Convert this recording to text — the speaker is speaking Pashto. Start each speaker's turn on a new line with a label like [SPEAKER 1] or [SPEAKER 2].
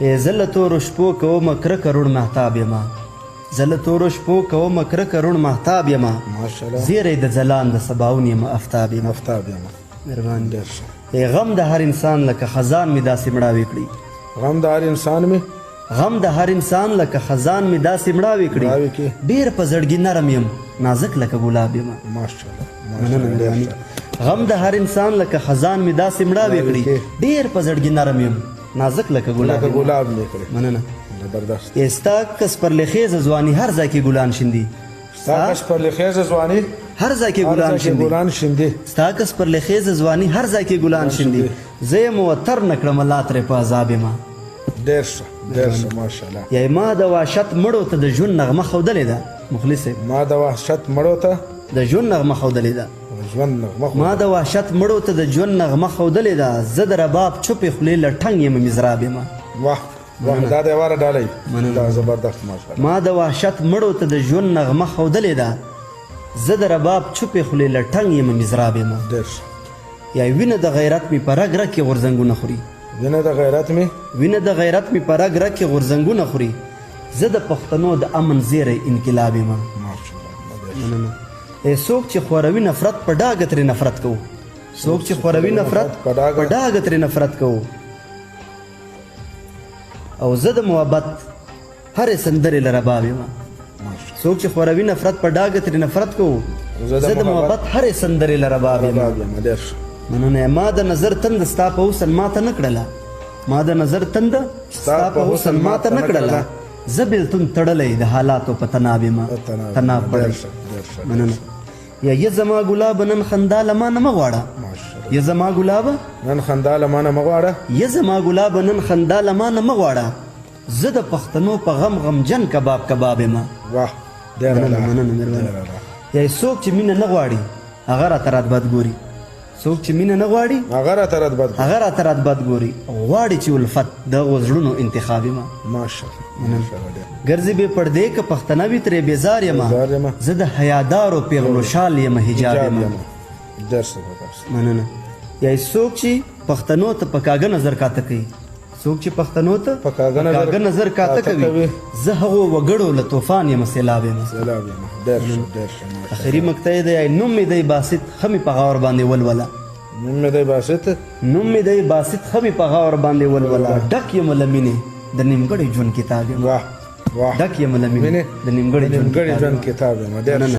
[SPEAKER 1] زه له تورو شپو کومه کرکه روڼ مهتاب یمه زه له تورو شپو کومه کرکه روڼ مهتاب یمه زیری د ځلان د سباون یمه افتاب یمه مهرباني
[SPEAKER 2] ډېر ښه.
[SPEAKER 1] غم د هر انسان لکه خزان مې داسې مړاوې کړي
[SPEAKER 2] غم د هر انسان مې
[SPEAKER 1] غم د هر انسان لکه خزان مې داسې مړاوې کړي ډېر په زړګي نرم یم نازک لکه ګلاب یمه غم د هر انسان لکه خزان مې داسې مړاوې کړي ډېر په زړګي نرم یم نازک لکه ګلاب مننه ستا کس پر لخیزه ځواني هر ځای کې ګلان شیندي
[SPEAKER 2] ستا کس پر لخیزه ځواني
[SPEAKER 1] هر ځای کې ګلان شیندي ستا کس پر لخیزه ځواني هر ځای کې ګلان شیندي زه یې موتر نه کړم الله ترې په عذاب یمه
[SPEAKER 2] ډېر ښه ماشاءالله.
[SPEAKER 1] یا ما د وحشت مړو ته د ژوند نغمه ښودلې ده مخلص
[SPEAKER 2] ما د وحشت مړو ته
[SPEAKER 1] د ژوند نغمه ښودلې ده ما د وحشت مړو ته د ژوند نغمه ښودلې ده زه د رباب چوپې خولې له ټنګ یم مزراب یمه
[SPEAKER 2] واه دا دی واره ډالۍ دا زبردست ماشاءالله.
[SPEAKER 1] ما د وحشت مړو ته د ژوند نغمه ښودلې ده زه د رباب چوپې خولې له ټنګ یم مزراب یمه
[SPEAKER 2] ډېر ښه.
[SPEAKER 1] یا وینه د غیرت مې په رګ رګ کې غورځنګونه خوري
[SPEAKER 2] وینه د غیرت مې په رګ رګ کې غورځنګونه خوري زه د پښتنو د امن زیری انقلاب یم څوک چې خوروي نفرت په ډاګه ترې نفرت کوو څوک چې خوروي نفرت په ډاګه ترې نفرت کوو او زه د محبت هرې سندرې له رباب یم څوک چې خوروي نفرت په ډاګه ترې نفرت کوو زه د محبت هرې سندرې له رباب یم مننه. ما د نظر تند ستا په حسن ماته نه کړله ما د نظر تند ستا په حسن ماته نه کړله زه بېلتون تړلی د حالاتو په تناب یم تناب پړی مننه. یا زما ګلاب نن خندا له ما نه مه غواړه یا زما ګلاب نن خندا له ما نه مه غواړه
[SPEAKER 1] یا زما ګلاب نن خندا له ما نه مه غواړه زه د پښتنو په غم غمجن کباب یم مننه. یا څوک چې مینه نه غواړي هغه راته رات بد ګوري څوک چې مینه نه غواړي هغه راته رات بد ګوري غواړي چې الفت د هغو زړونو انتخاب یم ګرځې بې پردې که پښتنه وي ترې بیزار یم زه د حیادارو پیغلو شال یم حجاب یم مننه. یا څوک چې پښتنو ته په کاږه نظر کاته کوي څوک چې پښتنو ته په کاږه نظر کاته کوي زه هغو وګړو له طوفان یم سیلاب یم اخري مقطع دی نوم مې دی باسط ښه مې په غاور باندې ولوله نوم مې دی باسط ښه مې په غاور باندې ولوله ډک یم له مینې د نیمګړي ژوند کتاب یم ډک یم له مینې د نیمګړي ژوند کتاب یم